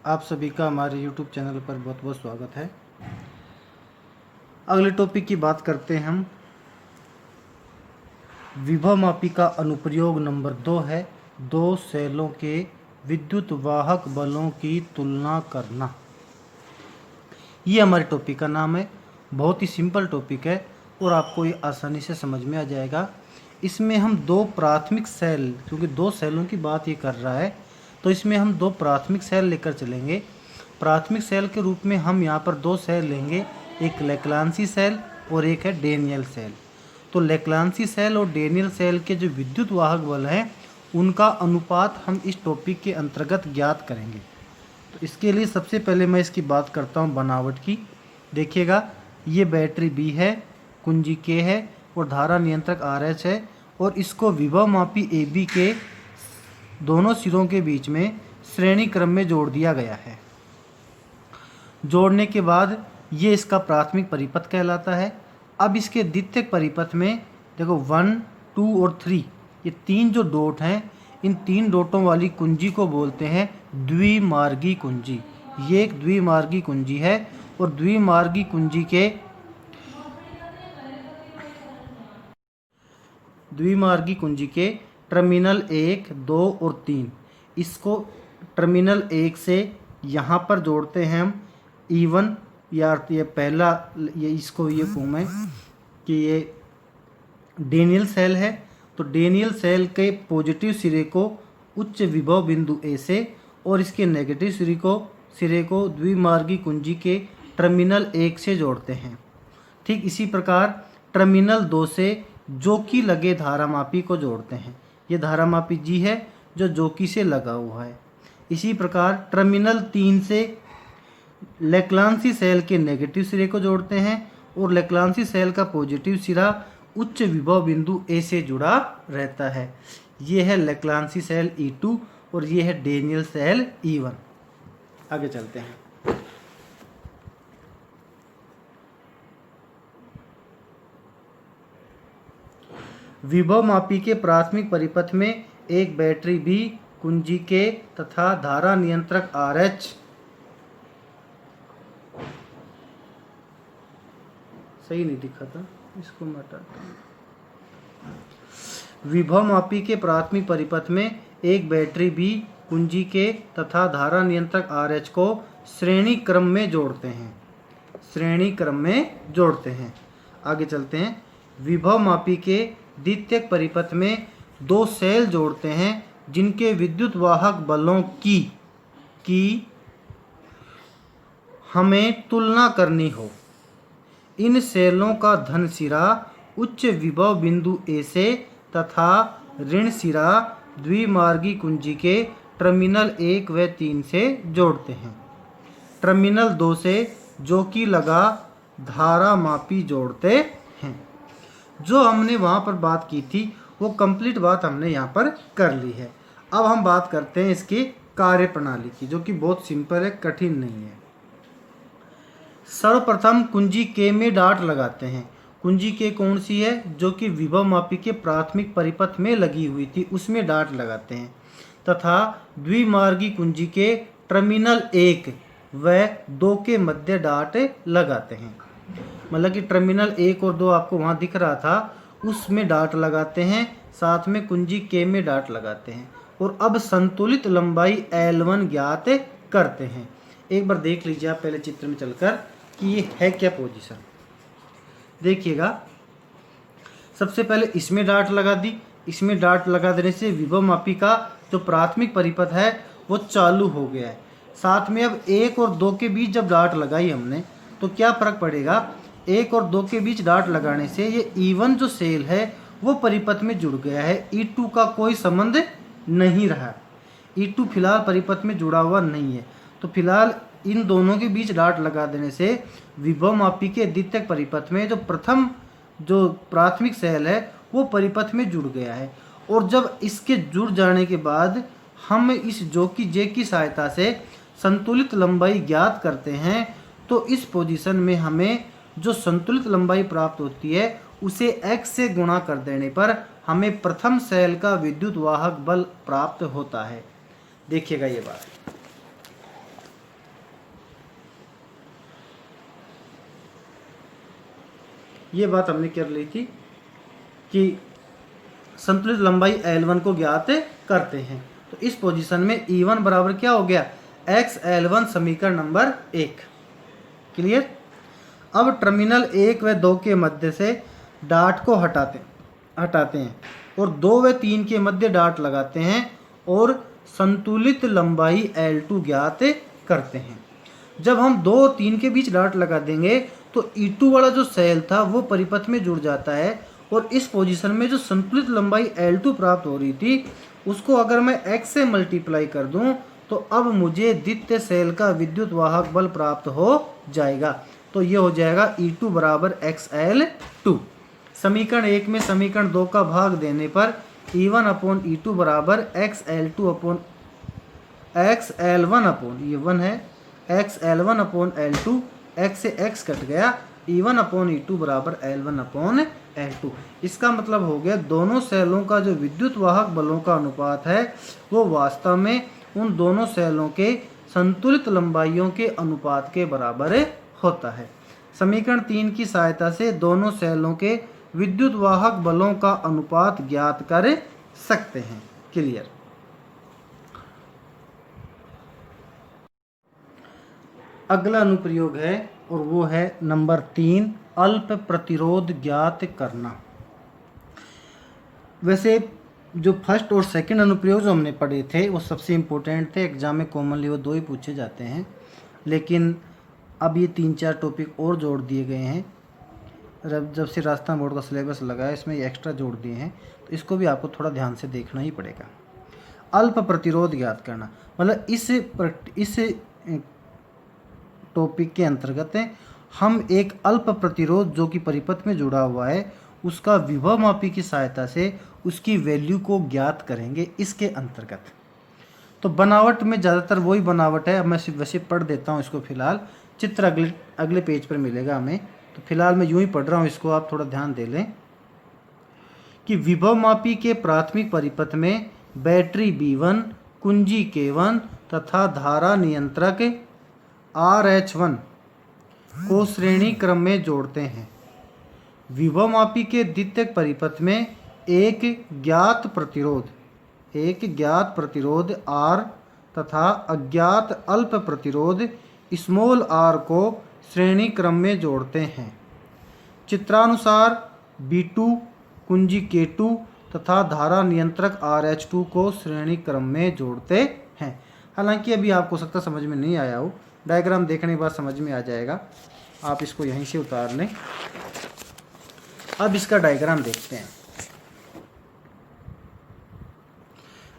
आप सभी का हमारे YouTube चैनल पर बहुत बहुत स्वागत है। अगले टॉपिक की बात करते हैं हम। विभव मापी का अनुप्रयोग नंबर 2 है, दो सेलों के विद्युत वाहक बलों की तुलना करना। ये हमारे टॉपिक का नाम है। बहुत ही सिंपल टॉपिक है और आपको ये आसानी से समझ में आ जाएगा। इसमें हम दो प्राथमिक सेल, क्योंकि दो सेलों की बात ये कर रहा है, तो इसमें हम दो प्राथमिक सेल लेकर चलेंगे। प्राथमिक सेल के रूप में हम यहाँ पर दो सेल लेंगे, एक लेक्लांसी सेल और एक है डेनियल सेल। तो लेक्लांसी सेल और डेनियल सेल के जो विद्युत वाहक बल हैं उनका अनुपात हम इस टॉपिक के अंतर्गत ज्ञात करेंगे। तो इसके लिए सबसे पहले मैं इसकी बात करता हूँ बनावट की। देखिएगा, ये बैटरी बी है, कुंजी के है और धारा नियंत्रक RH है, और इसको विभव मापी AB के दोनों सिरों के बीच में श्रेणी क्रम में जोड़ दिया गया है। जोड़ने के बाद ये इसका प्राथमिक परिपथ कहलाता है। अब इसके द्वितीयक परिपथ में देखो 1, 2 और 3, ये तीन जो डॉट हैं, इन तीन डॉटों वाली कुंजी को बोलते हैं द्विमार्गी कुंजी। ये एक द्विमार्गी कुंजी है और द्विमार्गी कुंजी के टर्मिनल 1, 2 और 3, इसको टर्मिनल 1 से यहाँ पर जोड़ते हैं हम E1, या ये पहला, ये इसको ये फॉर्म है कि ये डेनियल सेल है। तो डेनियल सेल के पॉजिटिव सिरे को उच्च विभव बिंदु A से और इसके नेगेटिव सिरे को द्विमार्गी कुंजी के टर्मिनल 1 से जोड़ते हैं। ठीक इसी प्रकार टर्मिनल 2 से जोकी लगे धारामापी को जोड़ते हैं। ये धारामापी G है जो जोकी से लगा हुआ है। इसी प्रकार टर्मिनल 3 से लेक्लांसी सेल के नेगेटिव सिरे को जोड़ते हैं और लेक्लांसी सेल का पॉजिटिव सिरा उच्च विभव बिंदु A से जुड़ा रहता है। ये है लेक्लांसी सेल E2 और ये है डेनियल सेल E1। आगे चलते हैं। विभव मापी के प्राथमिक परिपथ में एक बैटरी B, कुंजी K तथा धारा नियंत्रक RH सही नहीं दिखा था, इसको मैं हटाता हूँ। विभव मापी के प्राथमिक परिपथ में एक बैटरी B, कुंजी K तथा धारा नियंत्रक RH को श्रेणी क्रम में जोड़ते हैं। आगे चलते हैं। विभव मापी के द्वितीयक परिपथ में दो सेल जोड़ते हैं जिनके विद्युत वाहक बलों की हमें तुलना करनी हो। इन सेलों का धन सिरा उच्च विभव बिंदु A से तथा ऋण सिरा द्विमार्गी कुंजी के टर्मिनल 1 व 3 से जोड़ते हैं। टर्मिनल 2 से जोकी लगा धारा मापी जोड़ते हैं। जो हमने वहाँ पर बात की थी वो कंप्लीट बात हमने यहाँ पर कर ली है। अब हम बात करते हैं इसकी कार्य प्रणाली की, जो कि बहुत सिंपल है, कठिन नहीं है। सर्वप्रथम कुंजी K में डाट लगाते हैं। कुंजी K कौन सी है? जो कि विभव मापी के प्राथमिक परिपथ में लगी हुई थी, उसमें डाट लगाते हैं तथा द्विमार्गी कुंजी के टर्मिनल 1 व 2 के मध्य डाट लगाते हैं। मतलब कि टर्मिनल 1 और 2 आपको वहाँ दिख रहा था, उसमें डाट लगाते हैं, साथ में कुंजी K में डाट लगाते हैं। और अब संतुलित लंबाई L1 ज्ञात करते हैं। एक बार देख लीजिए आप पहले चित्र में चलकर कि ये है क्या पोजीशन। देखिएगा, सबसे पहले इसमें डाट लगा दी। इसमें डाट लगा देने से विभव मापी का जो प्राथमिक परिपथ है वो चालू हो गया है। साथ में अब 1 और 2 के बीच जब डाट लगाई हमने तो क्या फर्क पड़ेगा? 1 और 2 के बीच डाट लगाने से ये E1 जो सेल है वो परिपथ में जुड़ गया है, E2 का कोई संबंध नहीं रहा। E2 फिलहाल परिपथ में जुड़ा हुआ नहीं है। तो फिलहाल इन दोनों के बीच डाट लगा देने से विभव मापी के द्वितीयक परिपथ में जो प्रथम जो प्राथमिक सेल है वो परिपथ में जुड़ गया है। और जब इसके जुड़ जाने के बाद हम इस जोकी J की सहायता से संतुलित लंबाई ज्ञात करते हैं, तो इस पोजीशन में हमें जो संतुलित लंबाई प्राप्त होती है उसे x से गुणा कर देने पर हमें प्रथम सेल का विद्युत वाहक बल प्राप्त होता है। देखिएगा ये बात। ये बात हमने कर ली थी कि संतुलित लंबाई L1 को ज्ञात करते हैं। तो इस पोजीशन में E1 बराबर क्या हो गया, XL1 समीकरण नंबर 1। क्लियर। अब टर्मिनल 1 व 2 के मध्य से डाट को हटाते हैं और 2 व 3 के मध्य डाट लगाते हैं और संतुलित लंबाई L2 ज्ञात करते हैं। जब हम 2 और 3 के बीच डाट लगा देंगे तो E2 वाला जो सेल था वो परिपथ में जुड़ जाता है और इस पोजीशन में जो संतुलित लंबाई L2 प्राप्त हो रही थी उसको अगर मैं x से मल्टीप्लाई कर दूं तो अब मुझे द्वितीय सेल का विद्युत वाहक बल प्राप्त हो जाएगा। तो ये हो जाएगा E2 बराबर XL2। समीकरण 1 में समीकरण 2 का भाग देने पर E1 अपॉन E2 बराबर XL2 अपॉन XL1 अपॉन ये 1 है XL1 अपॉन L2, x से x कट गया, E1 अपॉन E2 बराबर L1 अपॉन L2। इसका मतलब हो गया दोनों सेलों का जो विद्युत वाहक बलों का अनुपात है वो वास्तव में उन दोनों सेलों के संतुलित लंबाइयों के अनुपात के बराबर होता है। समीकरण 3 की सहायता से दोनों सेलों के विद्युत वाहक बलों का अनुपात ज्ञात कर सकते हैं। क्लियर। अगला अनुप्रयोग है और वो है नंबर 3, अल्प प्रतिरोध ज्ञात करना। वैसे जो फर्स्ट और सेकंड अनुप्रयोग जो हमने पढ़े थे वो सबसे इम्पोर्टेंट थे, एग्जाम में कॉमनली वो 2 ही पूछे जाते हैं, लेकिन अब ये 3-4 टॉपिक और जोड़ दिए गए हैं। जब से राजस्थान बोर्ड का सिलेबस लगा है इसमें एक्स्ट्रा जोड़ दिए हैं, तो इसको भी आपको थोड़ा ध्यान से देखना ही पड़ेगा। अल्प प्रतिरोध ज्ञात करना मतलब इस टॉपिक के अंतर्गत हम एक अल्प प्रतिरोध जो कि परिपथ में जुड़ा हुआ है उसका विभव मापी की सहायता से उसकी वैल्यू को ज्ञात करेंगे इसके अंतर्गत। तो बनावट में ज़्यादातर वही बनावट है, अब मैं वैसे पढ़ देता हूँ इसको फिलहाल, चित्र अगले पेज पर मिलेगा हमें, तो फिलहाल मैं यूँ ही पढ़ रहा हूँ, इसको आप थोड़ा ध्यान दे लें कि विभव मापी के प्राथमिक परिपथ में बैटरी B1, कुंजी K1 तथा धारा नियंत्रक RH1 को श्रेणी क्रम में जोड़ते हैं। विभव मापी के द्वितीयक परिपथ में एक ज्ञात प्रतिरोध R तथा अज्ञात अल्प प्रतिरोध स्मॉल r को श्रेणी क्रम में जोड़ते हैं। चित्रानुसार B2, कुंजी K2 तथा धारा नियंत्रक RH2 को श्रेणी क्रम में जोड़ते हैं। हालांकि अभी आपको सकता समझ में नहीं आया हो, डायग्राम देखने के बाद समझ में आ जाएगा, आप इसको यहीं से उतार लें। अब इसका डायग्राम देखते हैं।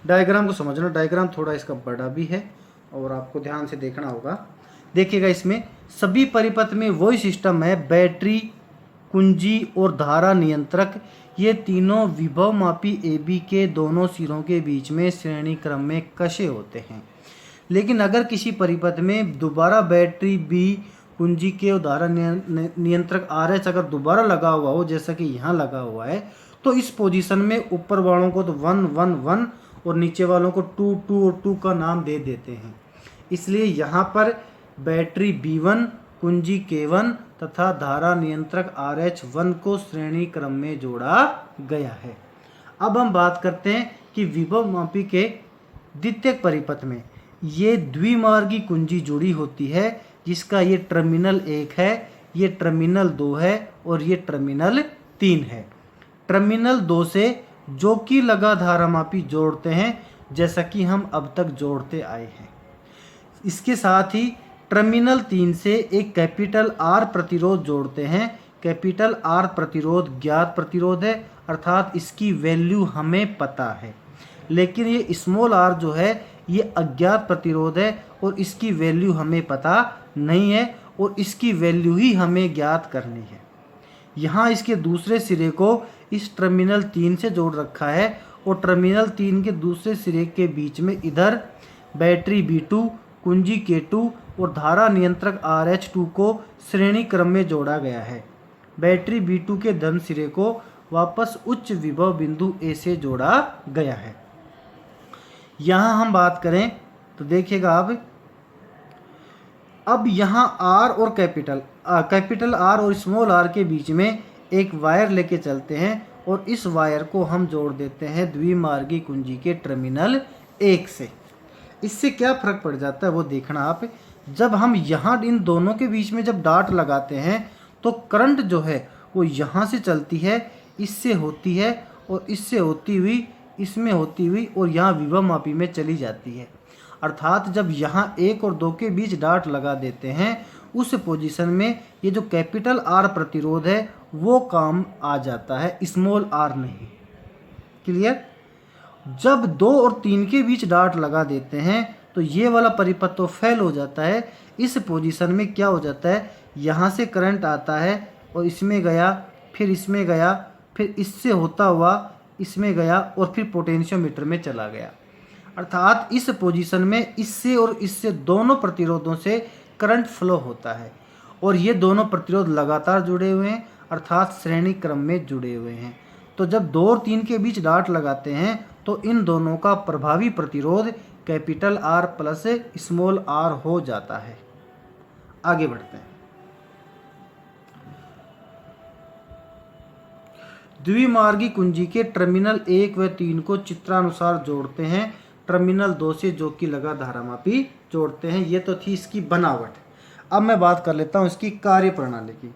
डायग्राम को समझना, डायग्राम थोड़ा इसका बड़ा भी है और आपको ध्यान से देखना होगा। देखिएगा इसमें सभी परिपथ में वही सिस्टम है, बैटरी, कुंजी और धारा नियंत्रक ये तीनों विभव मापी AB के दोनों सिरों के बीच में श्रेणी क्रम में कसे होते हैं। लेकिन अगर किसी परिपथ में दोबारा बैटरी B, कुंजी के और धारा नियंत्रक RH अगर दोबारा लगा हुआ हो, जैसा कि यहाँ लगा हुआ है, तो इस पोजीशन में ऊपर वालों को तो 1 1 1 और नीचे वालों को 2 2 और 2 का नाम दे देते हैं। इसलिए यहाँ पर बैटरी B1, कुंजी K1 तथा धारा नियंत्रक RH1 को श्रेणी क्रम में जोड़ा गया है। अब हम बात करते हैं कि विभव मापी के द्वितीयक परिपथ में ये द्विमार्गी कुंजी जुड़ी होती है, जिसका ये टर्मिनल 1 है, ये टर्मिनल 2 है और ये टर्मिनल 3 है। टर्मिनल 2 से जो कि लगा धारामापी जोड़ते हैं, जैसा कि हम अब तक जोड़ते आए हैं। इसके साथ ही टर्मिनल 3 से एक कैपिटल R प्रतिरोध जोड़ते हैं। कैपिटल R प्रतिरोध ज्ञात प्रतिरोध है, अर्थात इसकी वैल्यू हमें पता है, लेकिन ये स्मॉल r जो है ये अज्ञात प्रतिरोध है और इसकी वैल्यू हमें पता नहीं है और इसकी वैल्यू ही हमें ज्ञात करनी है। यहाँ इसके दूसरे सिरे को इस टर्मिनल 3 से जोड़ रखा है और टर्मिनल 3 के दूसरे सिरे के बीच में इधर बैटरी B2, कुंजी K2 और धारा नियंत्रक RH2 को श्रेणी क्रम में जोड़ा गया है। बैटरी B2 के धन सिरे को वापस उच्च विभव बिंदु A से जोड़ा गया है। यहाँ हम बात करें तो देखिएगा अब यहाँ R और कैपिटल R और स्मॉल r के बीच में एक वायर लेके चलते हैं और इस वायर को हम जोड़ देते हैं द्विमार्गी कुंजी के टर्मिनल 1 से। इससे क्या फ़र्क पड़ जाता है वो देखना आप। जब हम यहाँ इन दोनों के बीच में जब डाट लगाते हैं तो करंट जो है वो यहाँ से चलती है, इससे होती है और इससे होती हुई, इसमें होती हुई और यहाँ विभव मापी में चली जाती है। अर्थात जब यहाँ 1 और 2 के बीच डाट लगा देते हैं उस पोजीशन में ये जो कैपिटल आर प्रतिरोध है वो काम आ जाता है, स्मॉल आर नहीं। क्लियर? जब 2 और 3 के बीच डाट लगा देते हैं तो ये वाला परिपथ तो फेल हो जाता है। इस पोजीशन में क्या हो जाता है, यहाँ से करंट आता है और इसमें गया, फिर इसमें गया, फिर इससे होता हुआ इसमें गया और फिर पोटेंशियोमीटर में चला गया। अर्थात इस पोजीशन में इससे और इससे दोनों प्रतिरोधों से करंट फ्लो होता है और ये दोनों प्रतिरोध लगातार जुड़े हुए हैं, अर्थात श्रेणी क्रम में जुड़े हुए हैं। तो जब 2 और 3 के बीच डाट लगाते हैं तो इन दोनों का प्रभावी प्रतिरोध capital R plus small R हो जाता है। आगे बढ़ते हैं। द्विमार्गी कुंजी के टर्मिनल 1 व 3 को चित्रानुसार जोड़ते हैं, टर्मिनल 2 से जो कि लगा धारामापी जोड़ते हैं। ये तो थी इसकी बनावट। अब मैं बात कर लेता हूँ इसकी कार्य प्रणाली की।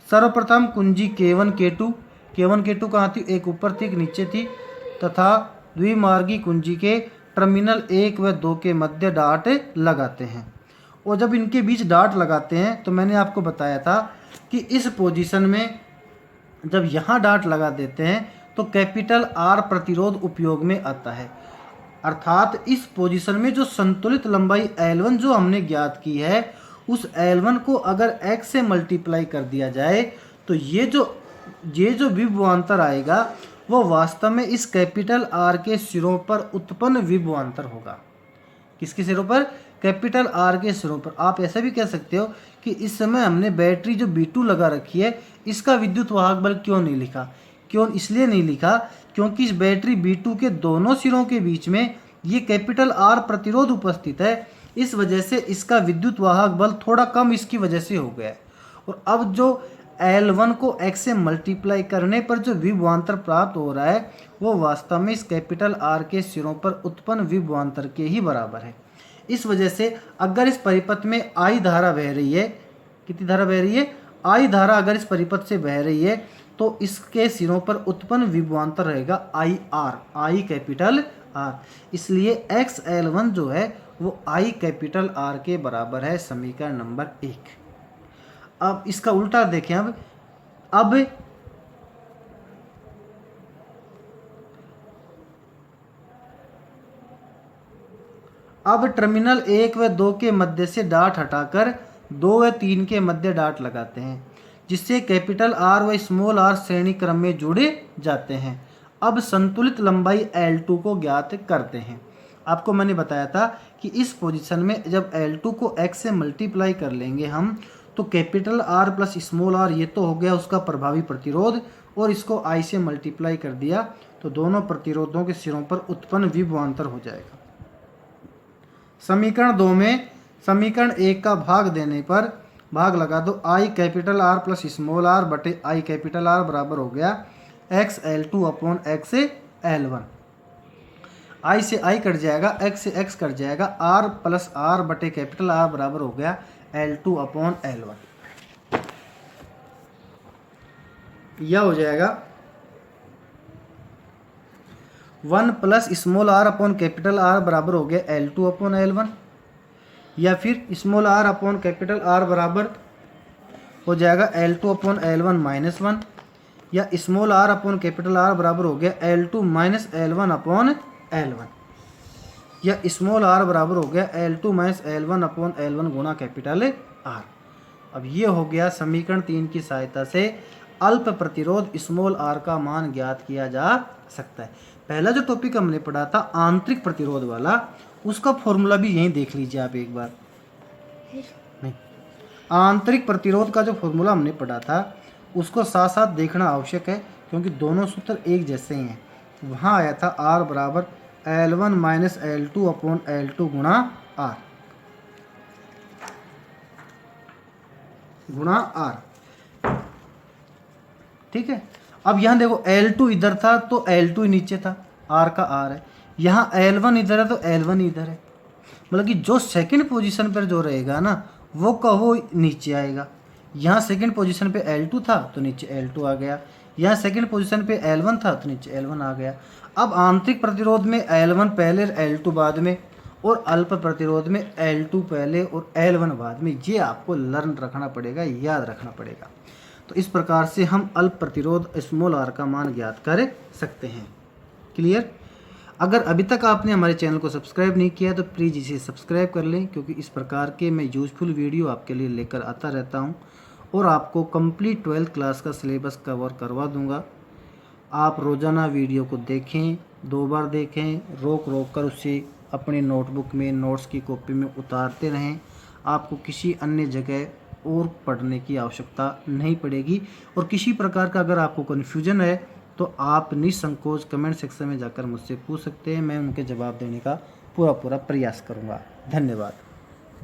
सर्वप्रथम कुंजी K1 K2 कहाँ थी, एक ऊपर थी एक नीचे थी, तथा द्विमार्गी कुंजी के टर्मिनल 1 व 2 के मध्य डाट लगाते हैं। और जब इनके बीच डाट लगाते हैं तो मैंने आपको बताया था कि इस पोजीशन में जब यहाँ डाट लगा देते हैं तो कैपिटल आर प्रतिरोध उपयोग में आता है। अर्थात इस पोजीशन में जो संतुलित लंबाई L1 जो हमने ज्ञात की है उस L1 को अगर x से मल्टीप्लाई कर दिया जाए तो ये जो विभवांतर आएगा वो वास्तव में इस कैपिटल आर के सिरों पर उत्पन्न विभवांतर होगा। किसके सिरों पर? कैपिटल आर के सिरों पर। आप ऐसा भी कह सकते हो कि इस समय हमने बैटरी जो B2 लगा रखी है इसका विद्युत वाहक बल क्यों नहीं लिखा। क्यों इसलिए नहीं लिखा क्योंकि इस बैटरी B2 के दोनों सिरों के बीच में ये कैपिटल आर प्रतिरोध उपस्थित है, इस वजह से इसका विद्युत वाहक बल थोड़ा कम इसकी वजह से हो गया है। और अब जो L1 को x से मल्टीप्लाई करने पर जो विभवांतर प्राप्त हो रहा है वो वास्तव में इस कैपिटल आर के सिरों पर उत्पन्न विभवांतर के ही बराबर है। इस वजह से अगर इस परिपथ में I धारा बह रही है, कितनी धारा बह रही है, I धारा अगर इस परिपथ से बह रही है तो इसके सिरों पर उत्पन्न विभवांतर रहेगा I कैपिटल R। इसलिए XL1 जो है वो I कैपिटल R के बराबर है, समीकरण नंबर 1। अब इसका उल्टा देखें। अब टर्मिनल 1 व 2 के मध्य से डाट हटाकर 2 व 3 के मध्य डाट लगाते हैं, जिससे कैपिटल आर व स्मॉल आर श्रेणी क्रम में जुड़े जाते हैं। अब संतुलित लंबाई L2 को ज्ञात करते हैं। आपको मैंने बताया था कि इस पोजीशन में जब L2 को x से मल्टीप्लाई कर लेंगे हम तो capital R plus small r ये तो हो गया उसका प्रभावी प्रतिरोध, और इसको I से मल्टीप्लाई कर दिया तो दोनों प्रतिरोधों के सिरों पर उत्पन्न विभवांतर हो जाएगा। समीकरण 2 में समीकरण 1 का भाग देने पर भाग लगा दो, I capital R plus small r बटे I कैपिटल R बराबर हो गया XL2 अपॉन XL1। I से I कट जाएगा, X से X कट जाएगा, R प्लस R बटे कैपिटल R बराबर हो गया L2 अपॉन L1। यह हो जाएगा 1 plus small r upon capital R बराबर हो गया L2 अपॉन L1, या फिर small r upon capital R बराबर हो जाएगा L2 अपॉन L1 माइनस 1, या small r upon capital R बराबर हो गया L2 minus L1 upon L1, या स्मॉल r बराबर हो गया L2 minus L1 upon L1 गुणा कैपिटल R। अब ये हो गया समीकरण 3 की सहायता से अल्प प्रतिरोध स्मॉल r का मान ज्ञात किया जा सकता है। पहला जो टॉपिक हमने पढ़ा था आंतरिक प्रतिरोध वाला, उसका फॉर्मूला भी यहीं देख लीजिए आप एक बार। नहीं, आंतरिक प्रतिरोध का जो फॉर्मूला हमने पढ़ा था उसको साथ साथ देखना आवश्यक है, क्योंकि दोनों सूत्र एक जैसे ही हैं। वहाँ आया था R बराबर L1 minus L2 upon L2 गुणा R गुणा R। ठीक है। अब यहाँ देखो L2 इधर था तो L2 ही नीचे था, R का R है। यहाँ L1 इधर है तो L1 इधर है, मतलब कि जो सेकंड पोजीशन पर जो रहेगा ना वो कहो नीचे आएगा। यहाँ सेकंड पोजीशन पे L2 था तो नीचे L2 आ गया, यहाँ सेकंड पोजीशन पे L1 था तो नीचे L1 आ गया। अब आंतरिक प्रतिरोध में L1 पहले L2 बाद में, और अल्प प्रतिरोध में L2 पहले और L1 बाद में। ये आपको लर्न रखना पड़ेगा, याद रखना पड़ेगा। तो इस प्रकार से हम अल्प प्रतिरोध स्मॉल आर का मान ज्ञात कर सकते हैं। क्लियर। अगर अभी तक आपने हमारे चैनल को सब्सक्राइब नहीं किया तो प्लीज़ इसे सब्सक्राइब कर लें, क्योंकि इस प्रकार के मैं यूजफुल वीडियो आपके लिए लेकर आता रहता हूं और आपको कंप्लीट 12th क्लास का सिलेबस कवर करवा दूंगा। आप रोज़ाना वीडियो को देखें, 2 बार देखें, रोक रोक कर उसे अपनी नोटबुक में, नोट्स की कॉपी में उतारते रहें। आपको किसी अन्य जगह और पढ़ने की आवश्यकता नहीं पड़ेगी। और किसी प्रकार का अगर आपको कन्फ्यूजन है तो आप निसंकोच कमेंट सेक्शन में जाकर मुझसे पूछ सकते हैं, मैं उनके जवाब देने का पूरा प्रयास करूंगा। धन्यवाद।